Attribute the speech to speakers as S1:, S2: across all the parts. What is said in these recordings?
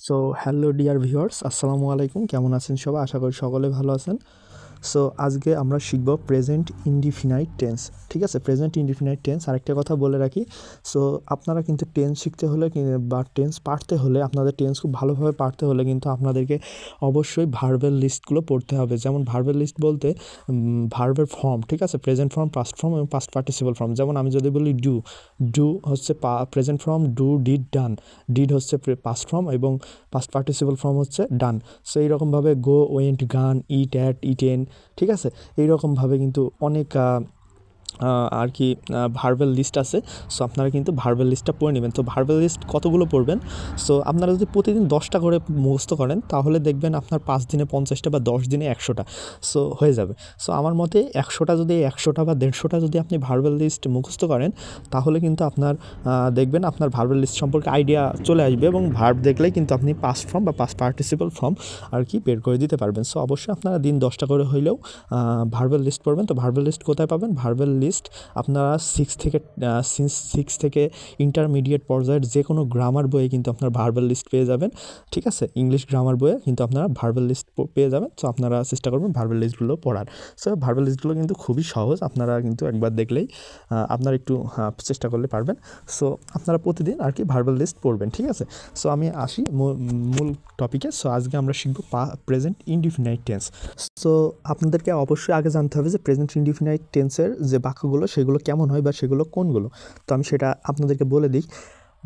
S1: So hello dear viewers, আসসালামু আলাইকুম। কেমন আছেন সবাই? আশা করি সকলে ভালো আছেন। সো আজকে আমরা শিখব প্রেজেন্ট ইনডিফিনাইট টেন্স। ঠিক আছে, প্রেজেন্ট ইনডিফিনাইট টেন্স। আরেকটা কথা বলে রাখি, সো আপনারা কিন্তু টেন্স শিখতে হলে বা টেন্স পারতে হলে, আপনাদের টেন্স খুব ভালোভাবে পারতে হলে কিন্তু আপনাদেরকে অবশ্যই ভার্বের লিস্টগুলো পড়তে হবে। যেমন ভার্বের লিস্ট বলতে ভার্বের ফর্ম, ঠিক আছে, প্রেজেন্ট ফর্ম, পাস্ট ফর্ম এবং পাস্ট পার্টিসিপল ফর্ম। যেমন আমি যদি বলি ডু, ডু হচ্ছে present form, do did done, did হচ্ছে পাস্ট ফর্ম এবং পাস্ট পার্টিসিপল ফর্ম হচ্ছে ডান। সো এইরকমভাবে গো, ওয়েন্ট, গান, ইট, অ্যাট, ইটেন, ঠিক আছে, এইরকমভাবে কিন্তু অনেক আর কি ভার্বেল লিস্ট আছে। সো আপনারা কিন্তু ভার্বেল লিস্টটা পড়ে নেবেন। তো ভার্বেল লিস্ট কতগুলো পড়বেন? সো আপনারা যদি প্রতিদিন 10টা করে মুখস্থ করেন তাহলে দেখবেন আপনার 5 দিনে 50টা বা 10 দিনে 100টা সো হয়ে যাবে। সো আমার মতে 100টা যদি 100টা বা 150টা যদি আপনি ভার্বেল লিস্ট মুখস্থ করেন তাহলে কিন্তু আপনার দেখবেন আপনার ভার্বেল লিস্ট সম্পর্কে আইডিয়া চলে আসবে এবং ভার্ব দেখলেই কিন্তু আপনি পাস্ট ফর্ম বা পাস্ট পার্টিসিপল ফর্ম আর কি বের করে দিতে পারবেন। সো অবশ্যই আপনারা দিন 10টা করে হইলেও ভার্বেল লিস্ট পড়বেন। তো ভার্বেল লিস্ট কোথায় পাবেন? ভার্বেল লিস্ট আপনারা 6 থেকে ইন্টারমিডিয়েট পর্যায়ের যে কোনো গ্রামার বইয়ে কিন্তু আপনার ভার্বেল লিস্ট পেয়ে যাবেন। ঠিক আছে, ইংলিশ গ্রামার বইয়ে কিন্তু আপনারা ভার্বেল লিস্ট পেয়ে যাবেন। সো আপনারা চেষ্টা করবেন ভার্বেল লিস্টগুলো পড়ার। সো ভার্বেল লিস্টগুলো কিন্তু খুবই সহজ, আপনারা কিন্তু একবার দেখলেই আপনারা একটু চেষ্টা করলে পারবেন। সো আপনারা প্রতিদিন আর কি ভার্বেল লিস্ট পড়বেন। ঠিক আছে, সো আমি আসি মূল টপিকে। সো আজকে আমরা শিখব প্রেজেন্ট ইনডিফিনাইট টেন্স। সো আপনাদেরকে অবশ্যই আগে জানতে হবে যে প্রেজেন্ট ইনডিফিনাইট টেন্সের যে বাক্যগুলো সেগুলো কেমন হয় বা সেগুলো কোনগুলো। তো আমি সেটা আপনাদেরকে বলে দিই।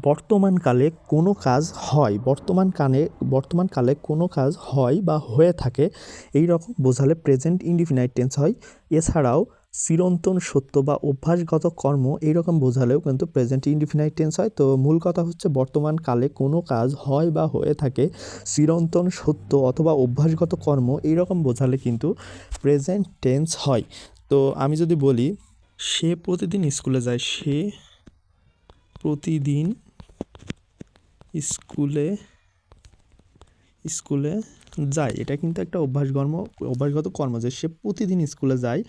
S1: বর্তমানকালে কোনো কাজ হয়, বর্তমানকালে কোনো কাজ হয় বা হয়ে থাকে, এই রকম বোঝালে প্রেজেন্ট ইনডিফিনাইট টেন্স হয়। এছাড়াও চিরন্তন সত্য বা অভ্যাসগত কর্ম এইরকম বোঝালেও কিন্তু প্রেজেন্ট ইনডিফিনাইট টেন্স হয়। তো মূল কথা হচ্ছে বর্তমানকালে কোনো কাজ হয় বা হয়ে থাকে, চিরন্তন সত্য অথবা অভ্যাসগত কর্ম এইরকম বোঝালে কিন্তু প্রেজেন্ট টেন্স হয়। তো আমি যদি বলি সে প্রতিদিন স্কুলে যায়, সে প্রতিদিন স্কুলে স্কুলে যায়, এটা কিন্তু একটা অভ্যাসগত কর্ম যে সে প্রতিদিন স্কুলে যায়।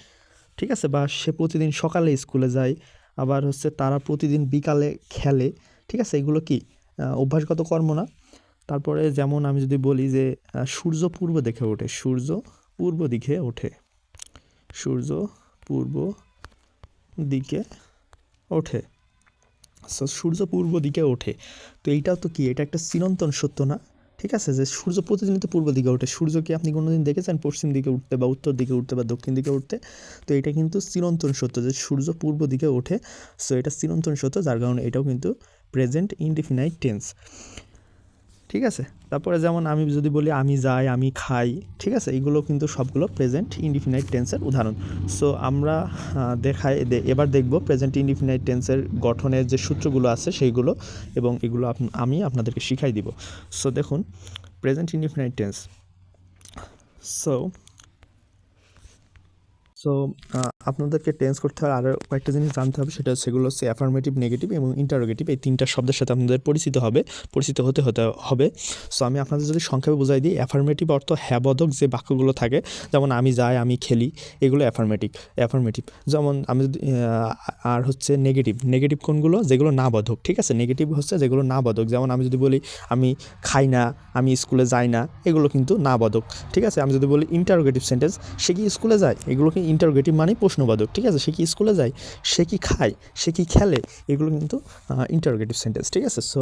S1: ঠিক আছে, বা সে প্রতিদিন সকালে স্কুলে যায়, আবার হচ্ছে তারা প্রতিদিন বিকালে খেলে। ঠিক আছে, এগুলো কি অভ্যাসগত কর্ম না? তারপরে যেমন আমি যদি বলি যে সূর্য পূর্ব দিকে ওঠে, সূর্য পূর্ব দিকে ওঠে, সূর্য পূর্ব দিকে ওঠে। সো সূর্য পূর্ব দিকে ওঠে, তো এইটাও তো কি, এটা একটা চিরন্তন সত্য না? ঠিক আছে, যে সূর্য প্রতিদিন তো পূর্ব দিকে ওঠে। সূর্যকে আপনি কোনোদিন দেখেছেন পশ্চিম দিকে উঠতে বা উত্তর দিকে উঠতে বা দক্ষিণ দিকে উঠতে? তো এটা কিন্তু চিরন্তন সত্য যে সূর্য পূর্ব দিকে ওঠে। সো এটা চিরন্তন সত্য, যার কারণে এটাও কিন্তু প্রেজেন্ট ইনডিফিনাইট টেন্স। ঠিক আছে, তারপরে যেমন আমি যদি বলি আমি যাই, আমি খাই, ঠিক আছে, এইগুলো কিন্তু সবগুলো প্রেজেন্ট ইনডিফিনাইট টেন্সের উদাহরণ। সো আমরা এবার দেখব প্রেজেন্ট ইনডিফিনাইট টেন্সের গঠনের যে সূত্রগুলো আছে সেইগুলো, এবং এগুলো আমি আপনাদেরকে শিখাই দিব। সো দেখুন present indefinite tense. So so আপনাদেরকে টেন্স করতে হলে আরও কয়েকটা জিনিস জানতে হবে, সেগুলো হচ্ছে অ্যাফার্মেটিভ, নেগেটিভ এবং ইন্টারোগেটিভ। এই তিনটা শব্দের সাথে আপনাদের পরিচিত হতে হবে। সো আমি আপনাদের যদি সংক্ষেপে বোঝাই দিই, অ্যাফার্মেটিভ অর্থ হ্যাবোধক যে বাক্যগুলো থাকে, যেমন আমি যাই, আমি খেলি, এগুলো অ্যাফার্মেটিভ। যেমন আমি যদি আর হচ্ছে নেগেটিভ কোনগুলো? যেগুলো না বোধক। ঠিক আছে, নেগেটিভ হচ্ছে যেগুলো না বোধক। যেমন আমি যদি বলি আমি খাই না, আমি স্কুলে যাই না, এগুলো কিন্তু না বোধক। ঠিক আছে, আমি যদি বলি ইন্টারোগেটিভ সেন্টেন্স, সে কি স্কুলে যায়, এগুলো কি ইন্টারোগেটিভ মানে প্রশ্নবাদক। ঠিক আছে, সে কি স্কুলে যায়, সে কি খায়, সে কি খেলে, এগুলো কিন্তু ইন্টারোগেটিভ সেন্টেন্স। ঠিক আছে, সো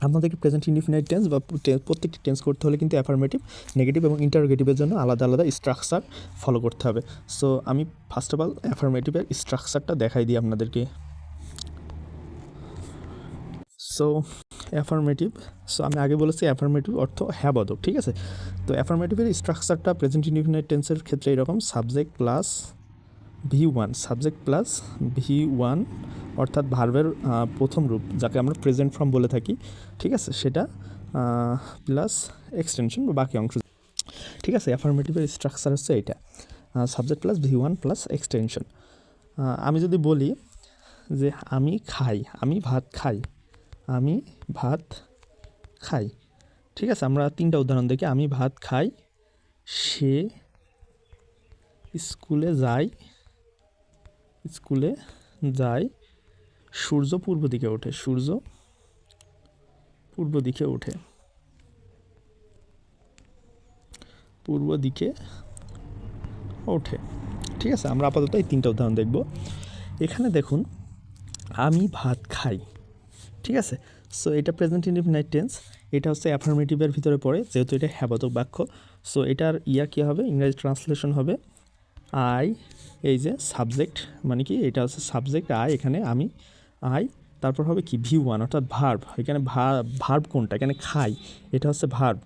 S1: আপনাদেরকে প্রেজেন্ট ইনডিফিনাইট টেন্স বা প্রত্যেকটি টেন্স করতে হলে কিন্তু অ্যাফার্মেটিভ, নেগেটিভ এবং ইন্টারোগেটিভের জন্য আলাদা আলাদা স্ট্রাকচার ফলো করতে হবে। সো আমি ফার্স্ট অফ অল অ্যাফার্মেটিভের স্ট্রাকচারটা দেখাই দিই আপনাদেরকে। সো অ্যাফার্মেটিভ, সো আমি আগে বলেছি অ্যাফার্মেটিভ অর্থ হ্যাঁ বোধক। ঠিক আছে, তো অ্যাফার্মেটিভের স্ট্রাকচারটা প্রেজেন্ট ইনডিফিনাইট টেন্সের ক্ষেত্রে এরকম: সাবজেক্ট প্লাস V1, অর্থাৎ ভার্বের প্রথম রূপ যাকে আমরা প্রেজেন্ট ফর্ম বলে থাকি। ঠিক আছে, সেটা প্লাস এক্সটেনশন বা বাকি অংশ। ঠিক আছে, অ্যাফার্মেটিভের স্ট্রাকচার হচ্ছে এইটা, subject plus V1 plus extension. আমি যদি বলি যে আমি খাই, আমি ভাত খাই, আমি ভাত খাই। ঠিক আছে, আমরা তিনটা উদাহরণ দেখি। আমি ভাত খাই, সে স্কুলে যায়, সূর্য পূর্ব দিকে ওঠে, পূর্ব দিকে ওঠে। ঠিক আছে, আমরা আপাতত এই 3টা উদাহরণ দেখব। এখানে দেখুন, আমি ভাত খাই। ঠিক আছে, সো এটা প্রেজেন্ট ইনডিফিনাইট টেন্স, এটা হচ্ছে অ্যাফার্মেটিভের ভিতরে পড়ে, যেহেতু এটা হ্যাবোধক বাক্য। সো এটার কী হবে, ইংরেজি ট্রান্সলেশন হবে আই, এই যে সাবজেক্ট, মানে কি এটা হচ্ছে সাবজেক্ট আই, এখানে আমি আই, তারপর হবে কি V1 অর্থাৎ ভার্ব। এখানে ভার্ব কোনটা, এখানে খাই, এটা হচ্ছে ভার্ব।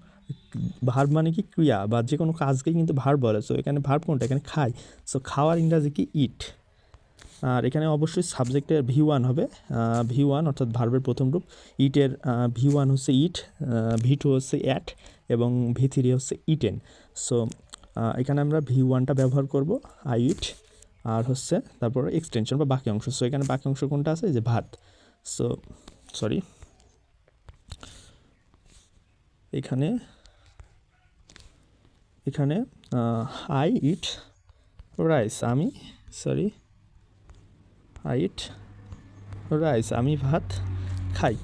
S1: ভার্ব মানে কি ক্রিয়া বা যে কোনো কাজকেই কিন্তু ভার্ব বলে। সো এখানে ভার্ব কোনটা, এখানে খাই। সো খাওয়ার ইংরাজি কি ইট। আর এখানে অবশ্যই সাবজেক্টের V1 হবে, V1 অর্থাৎ ভার্বের প্রথম রূপ। ইটের V1 হচ্ছে ইট, V2 হচ্ছে অ্যাট এবং V3 হচ্ছে ইটেন। সো এখানে আমরা V1টা ব্যবহার করব, আই ইট, আর হচ্ছে তারপর এক্সটেনশন বা বাকি অংশ। সো এখানে বাকি অংশ কোনটা আছে, যে ভাত। সো সরি, এখানে আই ইট রাইস, আমি আই ইট রাইস, আমি ভাত খাই।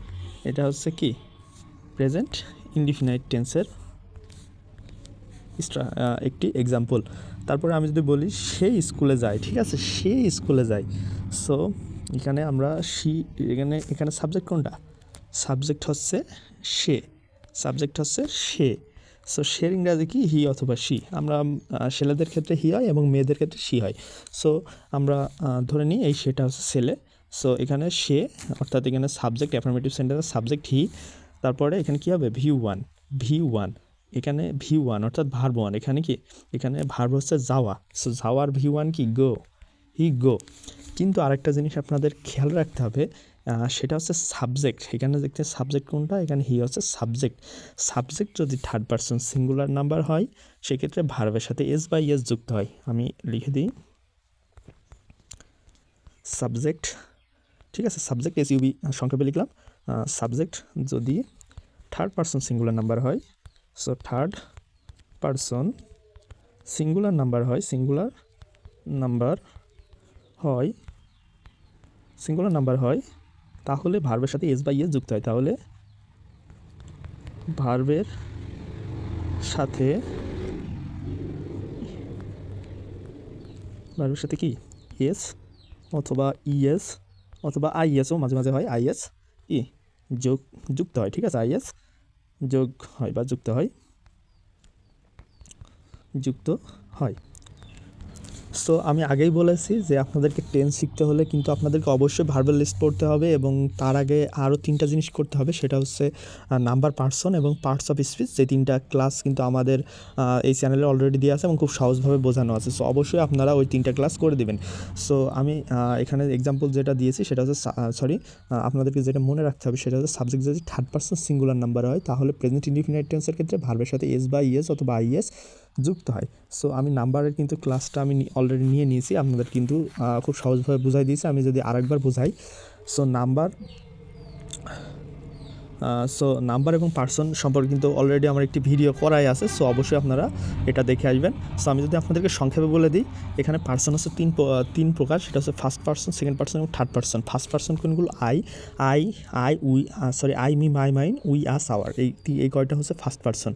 S1: এটা হচ্ছে কি প্রেজেন্ট ইনডিফিনাইট টেন্সের একটি এক্সাম্পল। তারপরে আমি যদি বলি সে স্কুলে যায়, ঠিক আছে, সে স্কুলে যায়। সো এখানে আমরা এখানে সাবজেক্ট কোনটা, সাবজেক্ট হচ্ছে সে, সো সের ইংরাজি কি, হি অথবা সি। আমরা ছেলেদের ক্ষেত্রে হি হয় এবং মেয়েদের ক্ষেত্রে সি হয়। সো আমরা ধরে নিই এই সেটা হচ্ছে ছেলে। সো এখানে সে অর্থাৎ এখানে সাবজেক্ট, অ্যাফার্মেটিভ সেন্টেন্সের সাবজেক্ট হি, তারপরে এখানে কী হবে V1, এখানে V1 অর্থাৎ ভার্ব 1, এখানে কি, এখানে ভার্ব হচ্ছে যাওয়া। সো যাওয়ার V1 কি গো, হি গো। কিন্তু আরেকটা জিনিস আপনাদের খেয়াল রাখতে হবে, সেটা হচ্ছে সাবজেক্ট। এখানে দেখতে সাবজেক্ট কোনটা, এখানে হি হচ্ছে সাবজেক্ট যদি থার্ড পারসন সিঙ্গুলার নাম্বার হয়, সেক্ষেত্রে ভার্বের সাথে এস বা ইএস যুক্ত হয়। আমি লিখে দিই সাবজেক্ট, ঠিক আছে, সাবজেক্ট SUB সংক্ষেপে লিখলাম। সাবজেক্ট যদি থার্ড পারসন সিঙ্গুলার নাম্বার হয়, so third person singular number হয়, তাহলে ভার্বের সাথে এস বা ইএস যুক্ত হয়। তাহলে ভার্বের সাথে কি এস অথবা ইএস অথবা আইএসও মাঝে মাঝে হয়, আইএস কি যুক্ত হয়। ঠিক আছে, আইএস যোগ হয় বা যুক্ত হয়। সো আমি আগেই বলেছি যে আপনাদেরকে টেন্স শিখতে হলে কিন্তু আপনাদেরকে অবশ্যই ভার্বাল লিস্ট পড়তে হবে, এবং তার আগে আরও 3টা জিনিস করতে হবে। সেটা হচ্ছে নাম্বার, পার্সন এবং পার্টস অফ স্পিচ। যে 3টা ক্লাস কিন্তু আমাদের এই চ্যানেলে অলরেডি দেওয়া আছে এবং খুব সহজভাবে বোঝানো আছে। সো অবশ্যই আপনারা ওই 3টা ক্লাস করে দেবেন। সো আমি এখানে এক্সাম্পল যেটা দিয়েছি সেটা হচ্ছে আপনাদেরকে যেটা মনে রাখতে হবে সেটা হচ্ছে সাবজেক্ট যদি থার্ড পারসন সিঙ্গুলার নাম্বার হয়, তাহলে প্রেজেন্ট ইনডিফিনাইট টেন্সের ক্ষেত্রে ভার্বের সাথে এস বা ইএস অথবা আইএস যুক্ত হয়। সো আমি নাম্বারের কিন্তু ক্লাসটা আমি অলরেডি নিয়ে নিয়েছি, আপনাদের কিন্তু খুব সহজভাবে বুঝাই দিয়েছি। আমি যদি আরেকবার বুঝাই, সো নাম্বার এবং পার্সন সম্পর্কে কিন্তু অলরেডি আমার একটি ভিডিও করাই আছে। সো অবশ্যই আপনারা এটা দেখে আসবেন। সো আমি যদি আপনাদেরকে সংক্ষেপে বলে দিই, এখানে পার্সন হচ্ছে তিন প্রকার। সেটা হচ্ছে ফার্স্ট পার্সন, সেকেন্ড পার্সন এবং থার্ড পার্সন। ফার্স্ট পার্সন কোনগুলো, I me my mine we us our, এই কয়টা হচ্ছে ফার্স্ট পার্সন।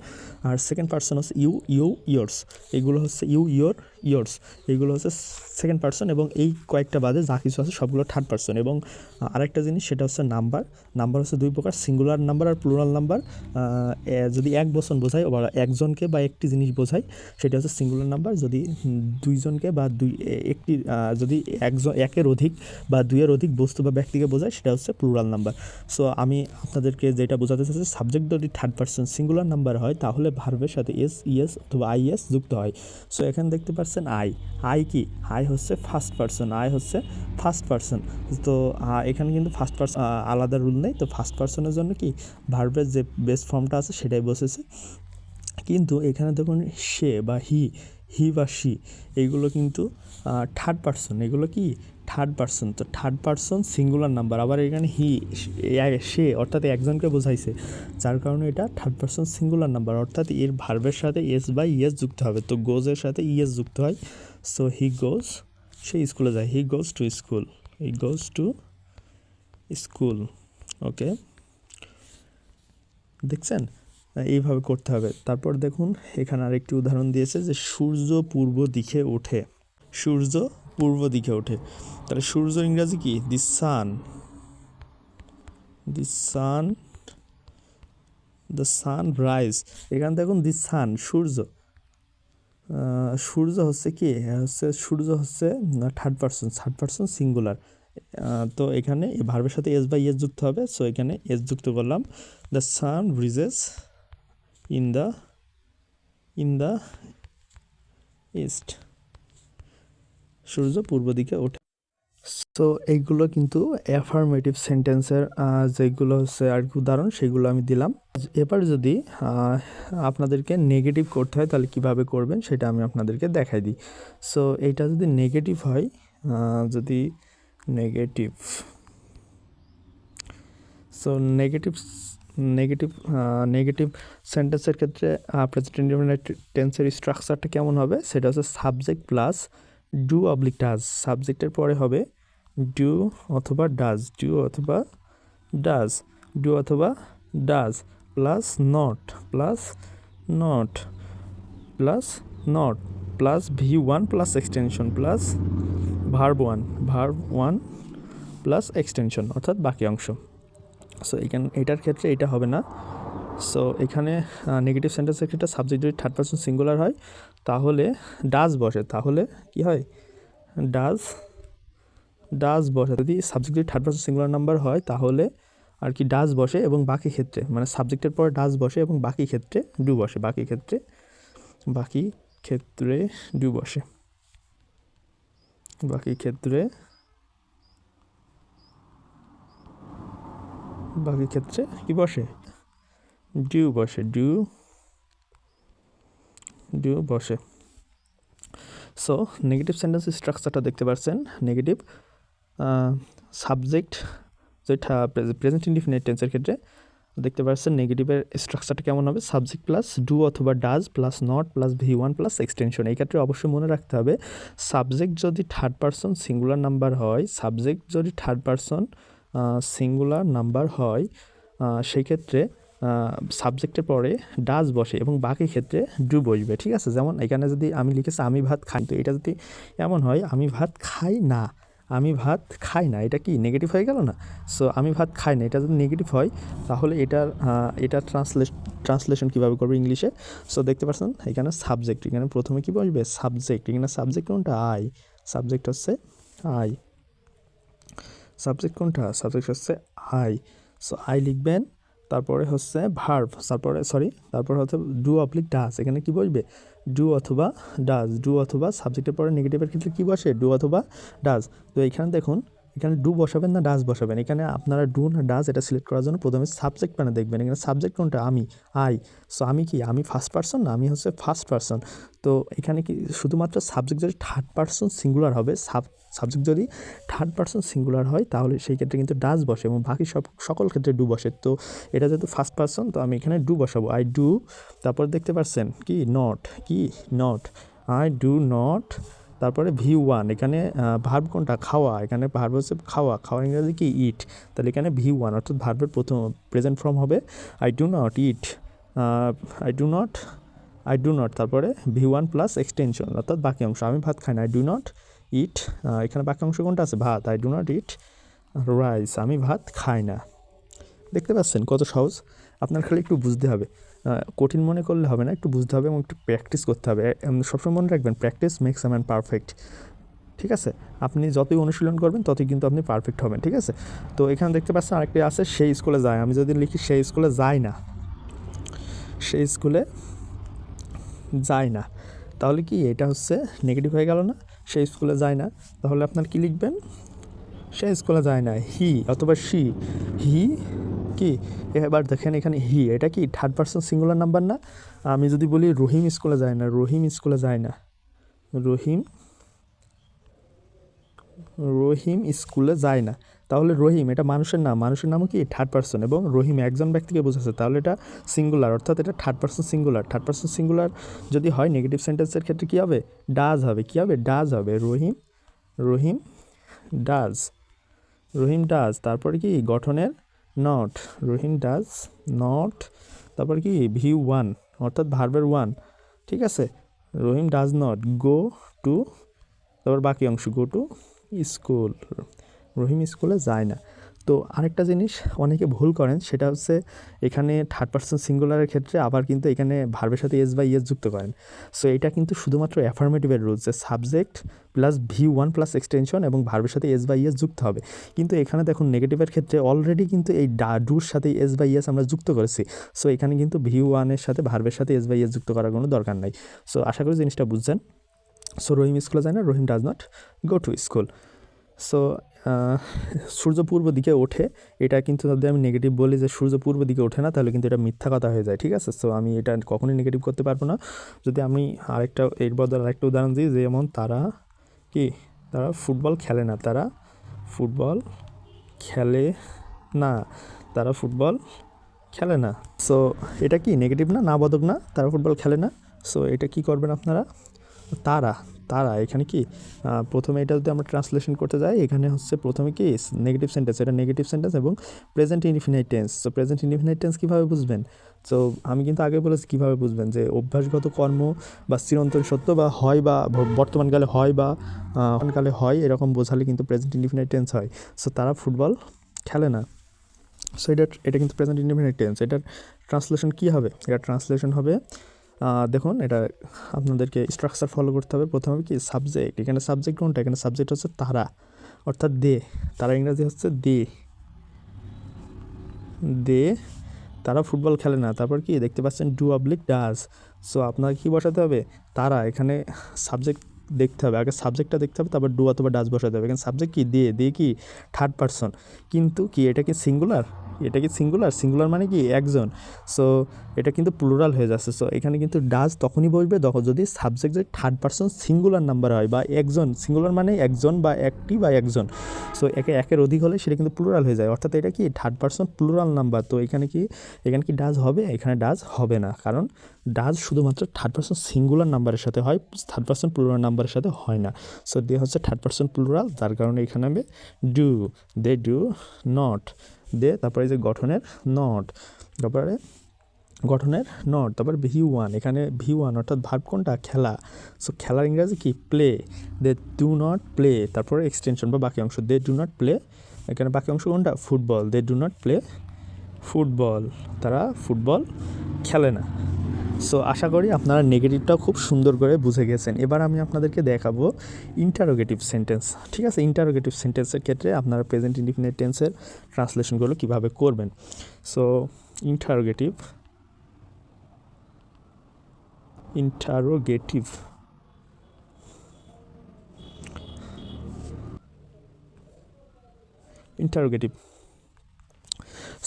S1: আর সেকেন্ড পার্সন হচ্ছে ইউ ইয়োর্স, এইগুলো হচ্ছে ইউ ইয়োর ইয়োর্স, এইগুলো হচ্ছে সেকেন্ড পার্সন। এবং এই কয়েকটা বাদে যা কিছু আছে সবগুলো থার্ড পার্সন। এবং আরেকটা জিনিস সেটা হচ্ছে নাম্বার হচ্ছে দুই প্রকার, সিঙ্গুলার নাম্বার আর প্লুরাল নাম্বার। যদি এক বচন বোঝায় বা একজনকে বা একটি জিনিস বোঝায়, সেটা হচ্ছে সিঙ্গুলার নাম্বার। যদি দুইজনকে বা যদি একের অধিক বা দুইয়ের অধিক বস্তু বা ব্যক্তিকে বোঝায়, সেটা হচ্ছে প্লুরাল নাম্বার। সো আমি আপনাদেরকে যেটা বোঝাতে চাচ্ছি, সাবজেক্ট যদি থার্ড পার্সন সিঙ্গুলার নাম্বার হয়, তাহলে ভার্বের সাথে এস, ইএস অথবা আইএস যুক্ত হয়। সো এখানে দেখতে পাচ্ছেন আই কি, আই হচ্ছে ফার্স্ট পার্সন। তো এখানে কিন্তু ফার্স্ট পার্সন আলাদা রুল নেই। তো ফার্স্ট পার্সনের জন্য কি ভার্বের যে বেস্ট ফর্মটা আছে সেটাই বসেছে। কিন্তু এখানে দেখুন সে বা হি বা সি, এইগুলো কিন্তু থার্ড পার্সন। এগুলো কি থার্ড পার্সন। তো থার্ড পার্সন সিঙ্গুলার নাম্বার, আবার এখানে সে অর্থাৎ একজনকে বোঝাইছে, যার কারণে এটা থার্ড পার্সন সিঙ্গুলার নাম্বার, অর্থাৎ এর ভার্বের সাথে এস বা ইএস যুক্ত হবে। তো গোজের সাথে ইএস যুক্ত হয়। সো সে স্কুলে যায়, হি গোজ টু স্কুল। ওকে, দেখছেন এইভাবে করতে হবে। তারপর দেখুন এখানে আরেকটি উদাহরণ দিয়েছে যে সূর্য পূর্ব দিকে ওঠে, সূর্য পূর্ব দিকে ওঠে। তাহলে সূর্য ইংরাজি কি? দি সান, দি সান, দ্য সান রাইজ। এখানে দেখুন দি সান, সূর্য, সূর্য হচ্ছে কি হচ্ছে, সূর্য হচ্ছে থার্ড পারসন সিঙ্গুলার। তো এখানে ভার্বের সাথে এস বাই এস যুক্ত হবে, সো এখানে এস যুক্ত করলাম। The sun rises in the east, সূর্য পূর্ব দিকে ওঠে। সো এইগুলো কিন্তু অ্যাফার্মেটিভ সেন্টেন্সের যেগুলো হচ্ছে আর কি উদাহরণ, সেগুলো আমি দিলাম। এবার যদি আপনাদেরকে নেগেটিভ করতে হয় তাহলে কিভাবে করবেন সেটা আমি আপনাদেরকে দেখাই দিই। সো এইটা যদি নেগেটিভ হয়, যদি নেগেটিভ, সো নেগেটিভ সেন্টেন্সের ক্ষেত্রে প্রেজেন্ট ইনডেফিনিট টেন্সের স্ট্রাকচারটা কেমন হবে? সেটা হচ্ছে subject plus do oblique does. সাবজেক্টের পরে হবে ডু অথবা ডাজ, ডু অথবা ডাজ, ডু অথবা does plus not, plus not, plus not, plus V1 plus extension, plus verb one plus extension, অর্থাৎ বাকি অংশ। সো এটার ক্ষেত্রে এটা হবে না। সো এখানে নেগেটিভ সেন্টেন্সের ক্ষেত্রে সাবজেক্ট যদি থার্ড পারসন সিঙ্গুলার হয় তাহলে ডাজ বসে, তাহলে কি হয়? ডাজ বসে। যদি সাবজেক্ট যদি থার্ড পারসন সিঙ্গুলার নাম্বার হয় তাহলে আর কি ডাজ বসে, এবং বাকি ক্ষেত্রে মানে সাবজেক্টের পরে ডাজ বসে এবং বাকি ক্ষেত্রে ডু বসে, বাকি ক্ষেত্রে ডু বসে, বাকি ক্ষেত্রে কি বসে? ডু বসে, ডু বসে। সো নেগেটিভ সেন্টেন্স স্ট্রাকচারটা দেখতে পাচ্ছেন। নেগেটিভ সাবজেক্ট যেটা প্রেজেন্ট ইনডিফিনিট টেন্সের ক্ষেত্রে দেখতে পাচ্ছেন নেগেটিভের স্ট্রাকচারটা কেমন হবে? সাবজেক্ট প্লাস ডু অথবা does plus not plus V1 plus extension. এই ক্ষেত্রে অবশ্যই মনে রাখতে হবে সাবজেক্ট যদি থার্ড পারসন সিঙ্গুলার নাম্বার হয়, সাবজেক্ট যদি থার্ড পারসন সিঙ্গুলার নাম্বার হয় সেই ক্ষেত্রে সাবজেক্টের পরে ডাজ বসে এবং বাকি ক্ষেত্রে ডু বসবে, ঠিক আছে? যেমন এখানে যদি আমি লিখেছি আমি ভাত খাই, তো এটা যদি এমন হয় আমি ভাত খাই না, আমি ভাত খাই না, এটা কি নেগেটিভ হয়ে গেল না? সো আমি ভাত খাই না এটা যদি নেগেটিভ হয় তাহলে এটার ট্রান্সলেশন কীভাবে করবে ইংলিশে? সো দেখতে পাচ্ছেন এখানে সাবজেক্ট, এখানে প্রথমে কি বসবে? সাবজেক্ট। এখানে সাবজেক্ট কোনটা? আই। সাবজেক্ট হচ্ছে আই, সাবজেক্ট কোনটা? সাবজেক্ট হচ্ছে আই। সো আই লিখবেন, তারপরে হচ্ছে ভার্ব, তারপরে হচ্ছে ডু অবলিক ডাজ। এখানে কি বসবে? ডু অথবা ডাজ, ডু অথবা সাবজেক্টের পরে নেগেটিভের ক্ষেত্রে কি বসে? ডু অথবা ডাজ। তো এখানে দেখুন এখানে ডু বসাবেন না ডাজ বসাবেন? এখানে আপনারা ডু না ডাজ এটা সিলেক্ট করার জন্য প্রথমে সাবজেক্ট মানে দেখবেন এখানে সাবজেক্ট কোনটা? আমি, আই। সো আমি কি? আমি ফার্স্ট পারসন না, আমি হচ্ছে ফার্স্ট পারসন। তো এখানে কি শুধুমাত্র সাবজেক্ট যদি থার্ড পারসন সিঙ্গুলার হবে, সাবজেক্ট যদি থার্ড পারসন সিঙ্গুলার হয় তাহলে সেই ক্ষেত্রে কিন্তু ডাজ বসে এবং বাকি সকল ক্ষেত্রে ডু বসে। তো এটা যেহেতু ফার্স্ট পারসন তো আমি এখানে ডু বসাবো, আই ডু। তারপর দেখতে পাচ্ছেন কি? নট, কি? Not, I do not. তারপরে V1, এখানে ভার্ব কোনটা? খাওয়া। এখানে ভার্ব হচ্ছে খাওয়া, খাওয়ার ইংরেজি কি? ইট। তাহলে এখানে V1 অর্থাৎ ভার্বের প্রথম প্রেজেন্ট ফর্ম হবে I do not it, I do not, তারপরে V1 প্লাস এক্সটেনশন অর্থাৎ বাকি অংশ। আমি ভাত খাই না, আই ডু নট ইট। এখানে বাকি অংশ কোনটা আছে? ভাত, I do not eat rice, আমি ভাত খাই না। দেখতে পাচ্ছেন কত সহজ? আপনার খালি একটু বুঝতে হবে, কঠিন মনে করলে হবে না, একটু বুঝতে হবে এবং একটু প্র্যাকটিস করতে হবে। সবসময় মনে রাখবেন practice makes a man perfect, ঠিক আছে? আপনি যতই অনুশীলন করবেন ততই কিন্তু আপনি পারফেক্ট হবেন, ঠিক আছে? তো এখানে দেখতে পাচ্ছেন আরেকটি আছে সেই স্কুলে যায়। আমি যদি লিখি সেই স্কুলে যায় না, সেই স্কুলে যায় না, তাহলে কি এটা হচ্ছে নেগেটিভ হয়ে গেল না? সেই স্কুলে যায় না, তাহলে আপনার কি লিখবেন? সে স্কুলে যায় না, হি অথবা শি, হি কি? এবার দেখেন এখানে হি, এটা কি থার্ড পারসন সিঙ্গুলার নাম্বার না? আমি যদি বলি রহিম স্কুলে যায় না, রহিম স্কুলে যায় না, রহিম স্কুলে যায় না, তাহলে রহিম এটা মানুষের নাম, মানুষের নামও কি থার্ড পারসন, এবং রহিম একজন ব্যক্তিকে বোঝাচ্ছে, তাহলে এটা সিঙ্গুলার, অর্থাৎ এটা third person singular. Third person singular যদি হয় নেগেটিভ সেন্টেন্সের ক্ষেত্রে কী হবে? ডাজ হবে। কী হবে? ডাজ হবে। রহিম ডাজ, রহিম ডাজ। তারপরে কি? গঠনের নট, রহিম ডাজ নট তারপর কি ভিউ ওয়ান অর্থাৎ ভার্বের ওয়ান, ঠিক আছে। রহিম ডাজ নট গো টু, তারপর বাকি অংশ গো টু স্কুল, রহিম স্কুলে যায় না। তো আরেকটা জিনিস অনেকে ভুল করেন, সেটা হচ্ছে এখানে থার্ড পারসন সিঙ্গুলারের ক্ষেত্রে আবার কিন্তু এখানে ভার্বের সাথে এস বা ইয়েস যুক্ত করেন। সো এটা কিন্তু শুধুমাত্র অ্যাফার্মেটিভের রুলস, যে subject plus view one plus extension এবং ভার্বের সাথে এস বা ইয়েস যুক্ত হবে। কিন্তু এখানে দেখুন নেগেটিভের ক্ষেত্রে অলরেডি কিন্তু এই ডুর সাথে এস বা ইয়েস আমরা যুক্ত করেছি। সো এখানে কিন্তু ভিউ ওয়ানের সাথে ভার্বের সাথে এস বা ইয়েস যুক্ত করার কোনো দরকার নাই। সো আশা করি জিনিসটা বুঝছেন। সো রহিম স্কুলে যায় না, Rahim does not go to school. So সূর্য পূর্ব দিকে ওঠে, এটা কিন্তু যদি আমি নেগেটিভ বলি যে সূর্য পূর্ব দিকে ওঠে না, তাহলে কিন্তু এটা মিথ্যা কথা হয়ে যায়, ঠিক আছে। সো আমি এটা কখনোই নেগেটিভ করতে পারবো না। যদি আমি এর বদলে আরেকটা উদাহরণ দিই, যেমন তারা ফুটবল খেলে না, তারা ফুটবল খেলে না, তারা ফুটবল খেলে না। সো এটা কি নেগেটিভ না, না বোধক না, তারা ফুটবল খেলে না। সো এটা কি করবেন আপনারা, তারা তারা এখানে কি প্রথমে এটা যদি আমরা ট্রান্সলেশন করতে যাই, এখানে হচ্ছে প্রথমে কি নেগেটিভ সেন্টেন্স, এটা নেগেটিভ সেন্টেন্স এবং present indefinite tense. So present indefinite tense কীভাবে বুঝবেন? সো আমি কিন্তু আগে বলেছি কীভাবে বুঝবেন, যে অভ্যাসগত কর্ম বা চিরন্তন সত্য বা হয় বা বর্তমানকালে হয় বা কালে হয়, এরকম বোঝালে কিন্তু প্রেজেন্ট ইনডিফিনাইট টেন্স হয়। সো তারা ফুটবল খেলে না। সো এটা কিন্তু প্রেজেন্ট ইনডিফিনাইট টেন্স। এটার ট্রান্সলেশন কী হবে? এটা ট্রান্সলেশন হবে, দেখুন এটা আপনাদেরকে স্ট্রাকচার ফলো করতে হবে। প্রথমে কি সাবজেক্ট, এখানে সাবজেক্ট কোনটা? এখানে সাবজেক্ট হচ্ছে তারা, অর্থাৎ দে, তারা ইংরাজি হচ্ছে দে, দে তারা ফুটবল খেলে না। তারপর কি দেখতে পাচ্ছেন ডু অবলিক ডাজ। সো আপনাকে কী বসাতে হবে? তারা, এখানে সাবজেক্ট দেখতে হবে, আগে সাবজেক্টটা দেখতে হবে, তারপর ডু অথবা ডাজ বসাতে হবে। এখানে সাবজেক্ট কি দে কি থার্ড পারসন, কিন্তু কি এটা কি সিঙ্গুলার? এটা কি সিঙ্গুলার মানে কি একজন। সো এটা কিন্তু প্লুরাল হয়ে যাচ্ছে। সো এখানে কিন্তু ডাজ তখনই বসবে যদি সাবজেক্ট যে থার্ড পারসন সিঙ্গুলার নাম্বার হয়, বা একজন, সিঙ্গুলার মানে একজন বা একটি বা একজন। সো একের অধিক হলে সেটা কিন্তু প্লুরাল হয়ে যায়, অর্থাৎ এটা কি থার্ড পারসন প্লুরাল নাম্বার। তো এখানে কি ডাজ হবে? এখানে ডাজ হবে না, কারণ ডাজ শুধুমাত্র থার্ড পারসন সিঙ্গুলার নাম্বারের সাথে হয়, থার্ড পারসন প্লুরাল নাম্বারের সাথে হয় না। সো দে হচ্ছে থার্ড পারসন প্লুরাল, যার কারণে এখানে হবে do, they do not, they তারপরে যে গঠনের নট, তারপরে গঠনের নট, তারপর ভিউ ওয়ান, এখানে ভিউ ওয়ান অর্থাৎ ভার্ব কোনটা? খেলা। সো খেলার ইংরাজি কি? Play, they do not play, তারপরে এক্সটেনশন বা বাকি অংশ দে ডু নট প্লে, এখানে বাকি অংশ কোনটা? Football, they do not play football, তারা ফুটবল খেলে না। সো আশা করি আপনারা নেগেটিভটাও খুব সুন্দর করে বুঝে গেছেন। এবার আমি আপনাদেরকে দেখাবো ইন্টারোগেটিভ সেন্টেন্স, ঠিক আছে। ইন্টারোগেটিভ সেন্টেন্সের ক্ষেত্রে আপনারা প্রেজেন্ট ইনডিফিনিট টেন্সের ট্রান্সলেশনগুলো কীভাবে করবেন। সো ইন্টারোগেটিভ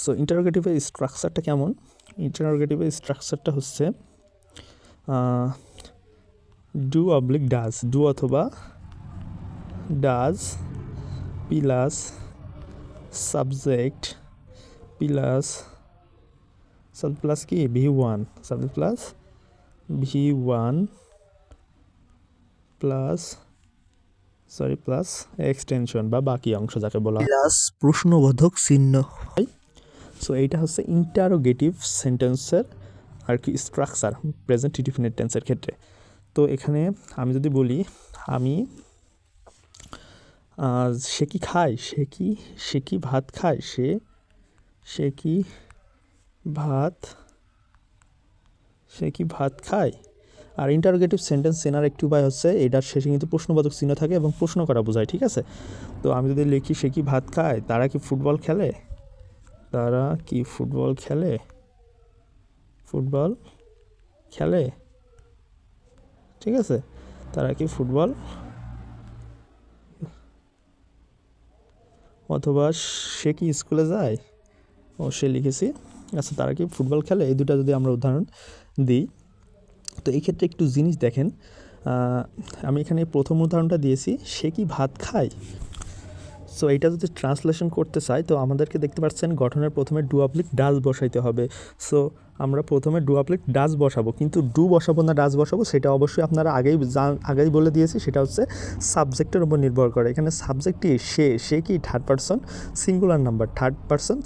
S1: সো ইন্টারোগেটিভের স্ট্রাকচারটা কেমন? ইন্টারোগেটিভের স্ট্রাকচারটা হচ্ছে ডু অবলিক ডাজ, ডু অথবা ডাজ প্লাস সাবজেক্ট প্লাস কি V one, subject plus V one plus extension বা বাকি অংশ যাকে বলা হয় প্লাস প্রশ্নবোধক চিহ্ন হয়। সো এইটা হচ্ছে ইন্টারোগেটিভ সেন্টেন্সের আর কি স্ট্রাকচার প্রেজেন্ট ইনডিফিনিট টেন্সের ক্ষেত্রে। তো এখানে আমি যদি বলি সে কি খায়, সে কি ভাত খায়, সে কি ভাত খায়। আর ইন্টারোগেটিভ সেন্টেন্স চেনার একটি উপায় হচ্ছে এটার শেষে কিন্তু প্রশ্নবোধক চিহ্ন থাকে এবং প্রশ্ন করা বোঝায়, ঠিক আছে। তো আমি যদি লিখি সে কি ভাত খায়, তারা কি ফুটবল খেলে, ঠিক আছে, তারা কি ফুটবল, অথবা সে কি স্কুলে যায়, সে লিখেছি, আচ্ছা তারা কি ফুটবল খেলে। এই দুটা যদি আমরা উদাহরণ দিই, তো এই ক্ষেত্রে একটু জিনিস দেখেন, আমি এখানে প্রথম উদাহরণটা দিয়েছি সে কি ভাত খায়। সো এইটা যদি ট্রান্সলেশন করতে চাই, তো আমাদেরকে দেখতে পাচ্ছেন গঠনের প্রথমে ডু অবলিক ডাজ বসাইতে হবে। সো আমরা প্রথমে ডু অবলিক ডাজ বসাবো, কিন্তু ডু বসাবো না ডাজ বসাবো সেটা অবশ্যই আপনারা আগেই বলে দিয়েছি, সেটা হচ্ছে সাবজেক্টের উপর নির্ভর করে। এখানে সাবজেক্টটি সে কি third person singular number, third person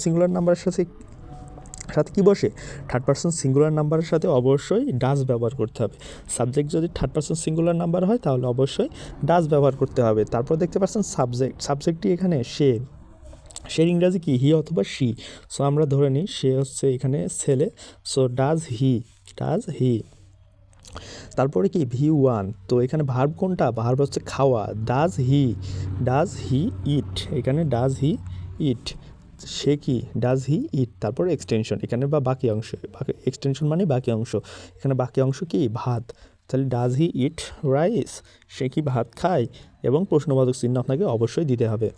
S1: singular নাম্বারের সাথে সাথে কি বসে, থার্ড পারসন সিঙ্গুলার নাম্বারের সাথে অবশ্যই ডাজ ব্যবহার করতে হবে। সাবজেক্ট যদি থার্ড পারসন সিঙ্গুলার নাম্বার হয় তাহলে অবশ্যই ডাজ ব্যবহার করতে হবে। তারপর দেখতে পাচ্ছেন সাবজেক্টটি এখানে সে, ইংরাজি কি হি অথবা শি। সো আমরা ধরে নিই সে হচ্ছে এখানে ছেলে, সো ডাজ হি। তারপরে কি V1, তো এখানে ভার্ব কোনটা, ভার্ব হচ্ছে খাওয়া, ডাজ হি ইট, এখানে ডাজ হি ইট, সে কি ডাজ হি ইট। তারপর এক্সটেনশন এখানে বা বাকি অংশ, এক্সটেনশন মানে বাকি অংশ, এখানে বাকি অংশ কি ভাত, তাহলে ডাজ হি ইট রাইস, সে কি ভাত খায়, এবং প্রশ্নবোধক চিহ্ন আপনাকে অবশ্যই দিতে হবে।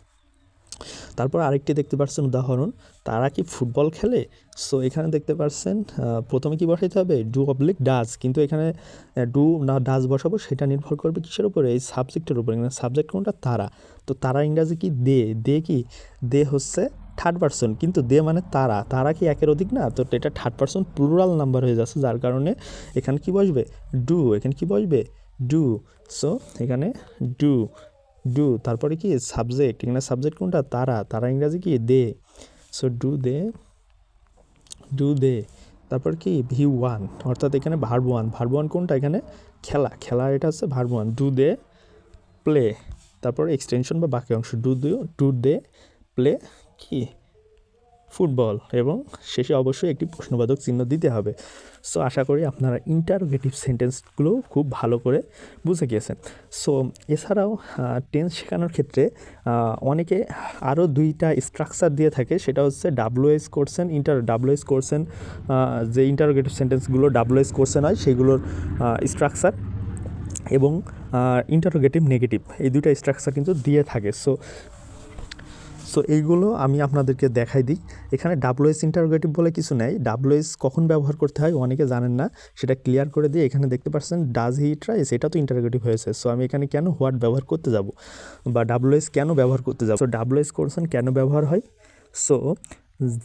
S1: তারপর আরেকটি দেখতে পাচ্ছেন উদাহরণ, তারা কি ফুটবল খেলে। সো এখানে দেখতে পাচ্ছেন প্রথমে কি বসাইতে হবে, ডু অবলিক ডাজ, কিন্তু এখানে ডু না ডাজ বসাবো সেটা নির্ভর করবে কিসের উপরে, এই সাবজেক্টের উপরে। এখানে সাবজেক্ট কোনটা, তারা, তো তারা ইংরাজি কি দে হচ্ছে থার্ড পারসন, কিন্তু দে মানে তারা কি একের অধিক না, তো এটা থার্ড পারসন প্লুরাল নাম্বার হয়ে যাচ্ছে, যার কারণে এখানে কি বসবে, ডু। সো এখানে ডু তারপরে কি সাবজেক্ট, এখানে সাবজেক্ট কোনটা, তারা ইংরাজি কি দে, সো ডু দে। তারপর কি V1, অর্থাৎ এখানে ভার্ব ওয়ান কোনটা, এখানে খেলা এটা হচ্ছে verb one, do they play. তারপর এক্সটেনশন বা বাকি অংশ, ডু দে প্লে কি ফুটবল, এবং শেষে অবশ্যই একটি প্রশ্নবোধক চিহ্ন দিতে হবে। সো আশা করি আপনারা ইন্টারোগেটিভ সেন্টেন্সগুলো খুব ভালো করে বুঝে গিয়েছেন। সো এছাড়াও টেন্স শেখানোর ক্ষেত্রে অনেকে আরও 2টা স্ট্রাকচার দিয়ে থাকে, সেটা হচ্ছে WH কোশ্চেন, WH কোশ্চেন, যে ইন্টারোগেটিভ সেন্টেন্সগুলো WH কোশ্চেন হয় সেগুলোর স্ট্রাকচার, এবং ইন্টারোগেটিভ নেগেটিভ, এই 2টা স্ট্রাকচার কিন্তু দিয়ে থাকে। সো এইগুলো আমি আপনাদেরকে দেখাই দিই। এখানে WH ইন্টারোগেটিভ বলে কিছু নেই, WH কখন ব্যবহার করতে হয় অনেকে জানেন না, সেটা ক্লিয়ার করে দিয়ে এখানে দেখতে পাচ্ছেন ডাজ হি ইট রাইস, এটা তো ইন্টারোগেটিভ হয়েছে। সো আমি এখানে কেন হোয়াট ব্যবহার করতে যাব, বা WH কেন ব্যবহার করতে যাব, সো WH কোশ্চেন কেন ব্যবহার হয়। সো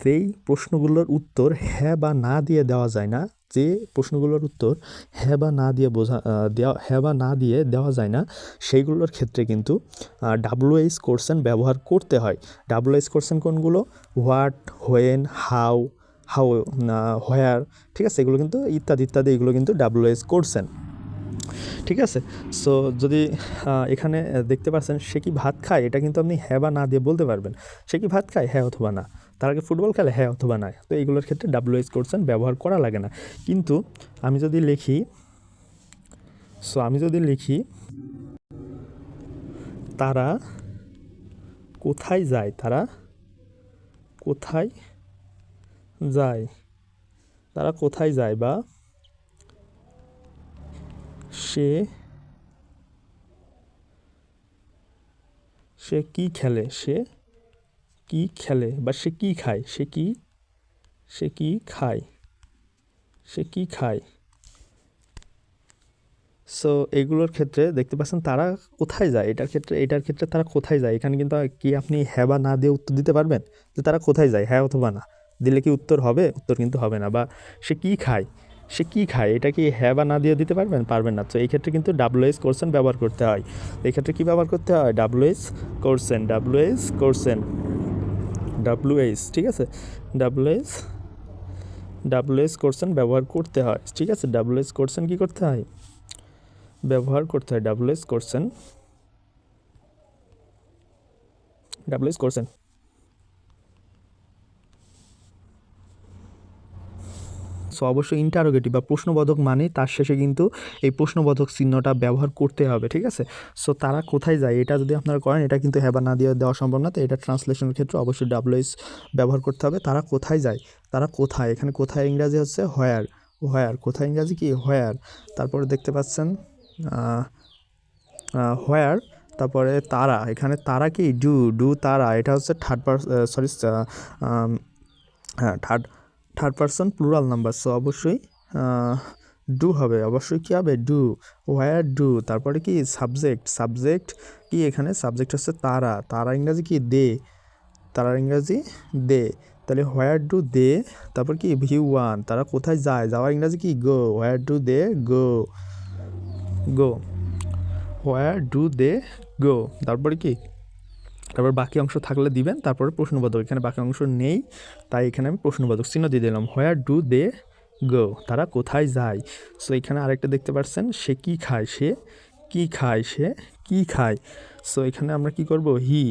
S1: যেই প্রশ্নগুলোর উত্তর হ্যাঁ বা না দিয়ে দেওয়া যায় না, যে প্রশ্নগুলোর উত্তর হ্যাঁ বা না দিয়ে দেওয়া যায় না, সেইগুলোর ক্ষেত্রে কিন্তু WH কোশ্চেন ব্যবহার করতে হয়। WH কোশ্চেন কোনগুলো, হোয়াট, হোয়েন, হাউ, হোয়ার, ঠিক আছে, এগুলো কিন্তু ইত্যাদি এগুলো কিন্তু WH কোশ্চেন, ঠিক আছে। সো যদি এখানে দেখতে পাচ্ছেন সে কি ভাত খায়, এটা কিন্তু আপনি হ্যাঁ বা না দিয়ে বলতে পারবেন, সে কি ভাত খায়, হ্যাঁ অথবা না, তার আগে ফুটবল খেলে, হ্যাঁ অথবা না, তো এইগুলোর ক্ষেত্রে WH কোশ্চেন ব্যবহার করা লাগে না। কিন্তু আমি যদি লিখি তারা কোথায় যায়, বা সে কি খেলে, বা সে কি খায়। সো এইগুলোর ক্ষেত্রে দেখতে পাচ্ছেন তারা কোথায় যায়, এটার ক্ষেত্রে তারা কোথায় যায়, এখানে কিন্তু কি আপনি হ্যাঁ বা না দিয়ে উত্তর দিতে পারবেন, যে তারা কোথায় যায়, হ্যাঁ অথবা না দিলে কি উত্তর হবে, উত্তর কিন্তু হবে না। বা সে কি খায়, এটা কি হ্যাঁ বা না দিয়ে দিতে পারবেন না। তো এই ক্ষেত্রে কিন্তু WH কোশ্চেন ব্যবহার করতে হয়। এই ক্ষেত্রে কি ব্যবহার করতে হয়, WH কোশ্চেন, ঠিক আছে, WH কোশ্চেন ব্যবহার করতে হয়, ঠিক আছে, WH কোশ্চেন কি করতে হয়, ব্যবহার করতে হয়, WH কোশ্চেন। সো অবশ্যই ইন্টারোগেটিভ বা প্রশ্নবোধক মানে তার শেষে কিন্তু এই প্রশ্নবোধক চিহ্নটা ব্যবহার করতে হবে, ঠিক আছে। সো তারা কোথায় যায়, এটা যদি আপনারা করেন এটা কিন্তু হ্যাঁ বা না দিয়ে দেওয়া সম্ভব না, তো এটা ট্রান্সলেশনের ক্ষেত্রে অবশ্যই WH ব্যবহার করতে হবে। তারা কোথায় যায়, এখানে কোথায় ইংরাজি হচ্ছে হোয়ার, কোথায় ইংরাজি কি হোয়ার। তারপরে দেখতে পাচ্ছেন হোয়ার, তারপরে এখানে তারা কি ডু তারা, এটা হচ্ছে third person plural number. So অবশ্যই ডু হবে, অবশ্যই কী হবে, হোয়ার ডু। তারপরে কি সাবজেক্ট কি, এখানে সাবজেক্ট হচ্ছে তারা ইংরাজি কি দে, তাহলে হোয়ার ডু দে। তারপর কি V1, তারা কোথায় যায়, যাওয়ার ইংরাজি কি where do they go, where do they গো। তারপরে কি তারপর বাকি অংশ থাকলে দিবেন, তারপরে প্রশ্নবোধক। এখানে বাকি অংশ নেই, তাই এখানে আমি প্রশ্নবোধক চিহ্ন দিয়ে দিলাম। হোয়ার ডু দে গো, তারা কোথায় যায়। সো এখানে আরেকটা দেখতে পাচ্ছেন, সে কি খায়, সে কি খায়, সে কি খায়। সো এখানে আমরা কি করব, হি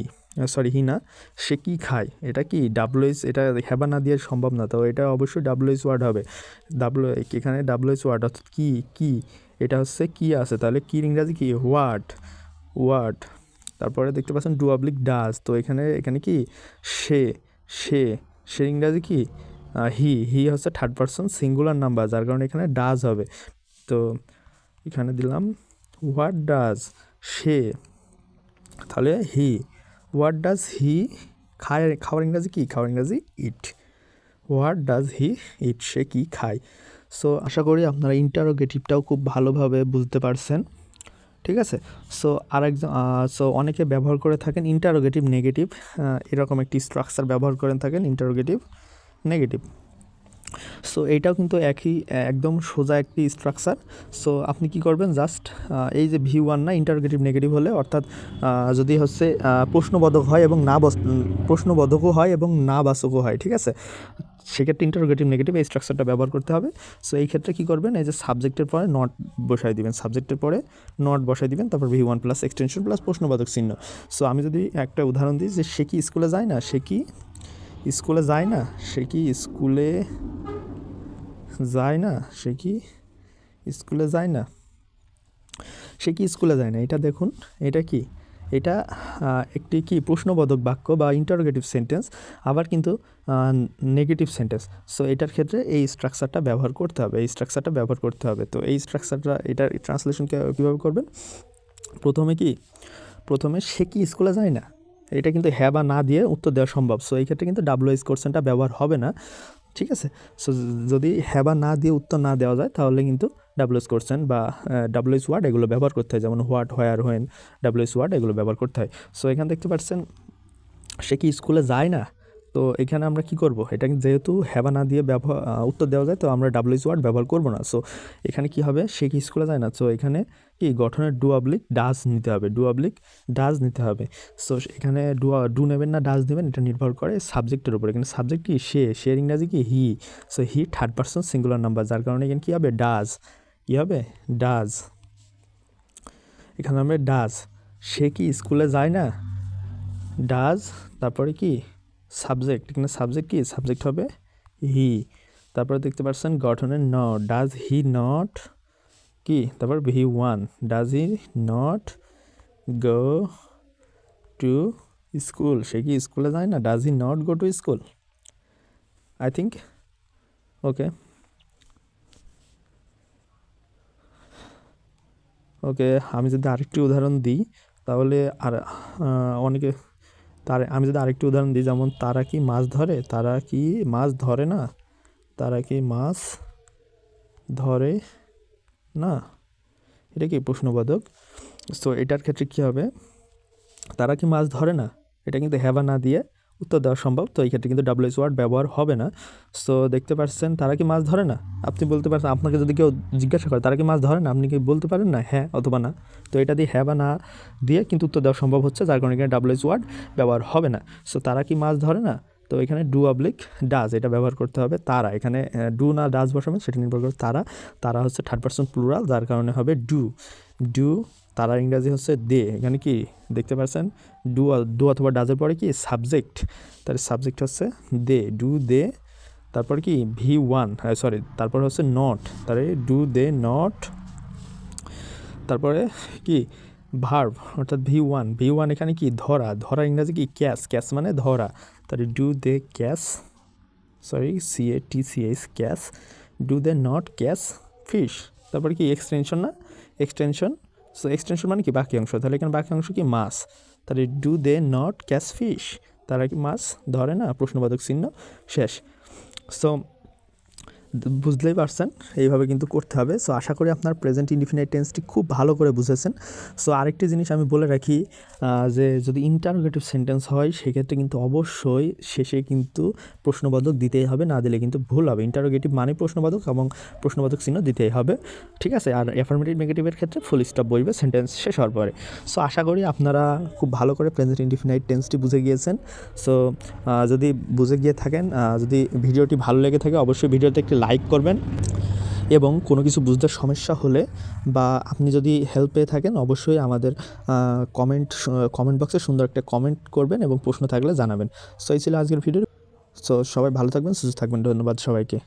S1: না, সে কি খায়, এটা কি ডাব্লুএইচ, এটা হ্যাবা না দিয়ে সম্ভব না, তো এটা অবশ্যই ডাব্লুএইচ ওয়ার্ড হবে। এখানে ডাব্লুএইচ ওয়ার্ড অর্থাৎ কি, এটা হচ্ছে কি আছে, তাহলে কি ইংরাজি কি, ওয়ার্ড। তারপরে দেখতে পাচ্ছেন ডু অবলিক ডাজ, তো এখানে কি সে সে সে ইংরাজি কি হি হচ্ছে থার্ড পারসন সিঙ্গুলার নাম্বার, যার কারণে এখানে ডাজ হবে। তো এখানে দিলাম হোয়াট ডাজ, সে, তাহলে হি, হোয়াট ডাজ হি, খাওয়ার ইংরাজি কি, খাওয়ার ইংরাজি ইট। হোয়াট ডাজ হি ইট, সে কি খায়। সো আশা করি আপনারা ইন্টারোগেটিভটাও খুব ভালোভাবে বুঝতে পারছেন, ঠিক আছে। সো অনেকে ব্যবহার করে থাকেন ইন্টারোগেটিভ নেগেটিভ, এরকম একটি স্ট্রাকচার ব্যবহার করে থাকেন, ইন্টারোগেটিভ নেগেটিভ। সো এইটাও কিন্তু একদম সোজা একটি স্ট্রাকচার। সো আপনি কি করবেন, জাস্ট এই যে V1 না, ইন্টারোগেটিভ নেগেটিভ হলে, অর্থাৎ যদি হচ্ছে প্রশ্নবোধক হয় এবং প্রশ্নবোধকও হয় এবং না বাচকও হয়, ঠিক আছে, সেক্ষেত্রে ইন্টারোগেটিভ নেগেটিভ এই স্ট্রাকচারটা ব্যবহার করতে হবে। সো এই ক্ষেত্রে কী করবেন, এই যে সাবজেক্টের পরে নট বসাই দিবেন, সাবজেক্টের পরে নট বসাই দিবেন, তারপর V1 প্লাস এক্সটেনশন প্লাস প্রশ্নবোধক চিহ্ন। সো আমি যদি একটা উদাহরণ দিই, যে সে কি স্কুলে যায় না, সে কি স্কুলে যায় না, সে কি স্কুলে যায় না, সে কি স্কুলে যায় না, সে কি স্কুলে যায় না, এটা দেখুন, এটা কি, এটা একটি কি প্রশ্নবোধক বাক্য বা ইন্টারোগেটিভ সেন্টেন্স, আবার কিন্তু নেগেটিভ সেন্টেন্স। সো এটার ক্ষেত্রে এই স্ট্রাকচারটা ব্যবহার করতে হবে, তো এই স্ট্রাকচারটা, এটার ট্রান্সলেশন কীভাবে করবেন, প্রথমে সে কি স্কুলে যায় না, এটা কিন্তু হ্যাঁ বা না দিয়ে উত্তর দেওয়া সম্ভব। সো এই ক্ষেত্রে কিন্তু ডাব্লুএইচ কোশ্চেনটা ব্যবহার হবে না, ঠিক আছে। সো যদি হ্যাঁ বা না দিয়ে উত্তর না দেওয়া যায়, তাহলে কিন্তু ডাব্লুএইচ কোশ্চেন বা ডাব্লুএইচ ওয়ার্ড এগুলো ব্যবহার করতে হয়, যেমন what, where, when, WH word এগুলো ব্যবহার করতে হয়। সো এখানে দেখতে পাচ্ছেন সে কি স্কুলে যায় না, তো এখানে আমরা কি করব, এটা যেহেতু হ্যাঁ বা না দিয়ে উত্তর দেওয়া যায়, তো আমরা ডাব্লুএইচ ওয়ার্ড ব্যবহার করব না। সো এখানে কি হবে, সে কি স্কুলে যায় না, সো এখানে কি গঠনের ডু অবলিক ডাজ নিতে হবে। সো এখানে ডু নেবেন না ডাজ নেবেন, এটা নির্ভর করে সাবজেক্টের উপর। এখানে সাবজেক্ট কি, সে ইংরাজি কি he, so he third person singular number, যার কারণে এখানে কী হবে, ডাজ, এখানে হবে ডাজ। সে কি স্কুলে যায় না, ডাজ, তারপরে কি সাবজেক্ট, এখানে সাবজেক্ট হবে হি। তারপরে দেখতে পাচ্ছেন গঠনের ডাজ হি নট কি, তারপর V1, does he not go to school, সে কি স্কুলে যায় না, does he not go to school, I think okay. আমি যদি আরেকটি উদাহরণ দিই, তাহলে আমি যদি আরেকটি উদাহরণ দিই, যেমন তারা কি মাছ ধরে, তারা কি মাছ ধরে না, তারা কি মাছ ধরে না, এটা কি প্রশ্নবোধক। সো এটার ক্ষেত্রে কী হবে, তারা কি মাছ ধরে না, এটা কিন্তু হ্যাঁ বা না দিয়ে উত্তর দেওয়া সম্ভব, তো এই ক্ষেত্রে কিন্তু ডাব্লুএইচ ওয়ার্ড ব্যবহার হবে না। সো দেখতে পাচ্ছেন তারা কি মাছ ধরে না, আপনি বলতে পারছেন, আপনাকে যদি কেউ জিজ্ঞাসা করে তারা কি মাছ ধরে না, আপনি কি বলতে পারেন না হ্যাঁ অথবা না, তো এটা দিয়ে হ্যাঁ বা না দিয়ে কিন্তু উত্তর দেওয়া সম্ভব হচ্ছে, যার কারণে এখানে ডাব্লুএইচ ওয়ার্ড ব্যবহার হবে না। সো তারা কি মাছ ধরে না, তো এখানে ডু অবলিক ডাজ এটা ব্যবহার করতে হবে। তারা, এখানে ডু না ডাজ বসাবেন সেটা নির্ভর করে। তারা হচ্ছে থার্ড পারসন প্লুরাল, যার কারণে হবে ডু। তারা ইংরাজি হচ্ছে দে, এখানে কি দেখতে পাচ্ছেন ডু অথবা ডাজের পরে কি সাবজেক্ট, তার সাবজেক্ট হচ্ছে দে, ডু দে, তারপর কি V1 তারপর হচ্ছে নট, তাহলে ডু দে নট, তারপরে কি ভার্ব অর্থাৎ V1 এখানে কি ধরা ইংরাজি কি ক্যাচ মানে ধরা, তাহলে do they catch, catch, do they not catch fish. তারপরে কি এক্সটেনশন, সো এক্সটেনশন মানে কি বাকি অংশ, তাহলে এখানে বাকি অংশ কি মাছ, তাহলে do they not catch fish, তারা কি মাছ ধরে না, প্রশ্নবোধক চিহ্ন, শেষ। সো বুঝতেই পারছেন এইভাবে কিন্তু করতে হবে। সো আশা করি আপনার প্রেজেন্ট ইনডিফিনাইট টেন্সটি খুব ভালো করে বুঝেছেন। সো আরেকটি জিনিস আমি বলে রাখি যে যদি ইন্টারোগেটিভ সেন্টেন্স হয় সেক্ষেত্রে কিন্তু অবশ্যই শেষে কিন্তু প্রশ্নবোধক দিতেই হবে, না দিলে কিন্তু ভুল হবে। ইন্টারোগেটিভ মানে প্রশ্নবোধক এবং প্রশ্নবোধক চিহ্ন দিতেই হবে, ঠিক আছে। আর অ্যাফার্মেটিভ নেগেটিভের ক্ষেত্রে ফুল স্টপ বসবে সেন্টেন্স শেষ হওয়ার পরে। সো আশা করি আপনারা খুব ভালো করে প্রেজেন্ট ইনডিফিনাইট টেন্সটি বুঝে গিয়েছেন। সো যদি বুঝে গিয়ে থাকেন, যদি ভিডিওটি ভালো লেগে থাকে অবশ্যই ভিডিওতে একটি লাইক করবেন, এবং কোনো কিছু বুঝতে সমস্যা হলে বা আপনি যদি হেল্প পেয়ে থাকেন অবশ্যই আমাদের কমেন্ট বক্সে সুন্দর একটা কমেন্ট করবেন এবং প্রশ্ন থাকলে জানাবেন। সো এই ছিল আজকের ভিডিও। সো সবাই ভালো থাকবেন, সুস্থ থাকবেন। ধন্যবাদ সবাইকে।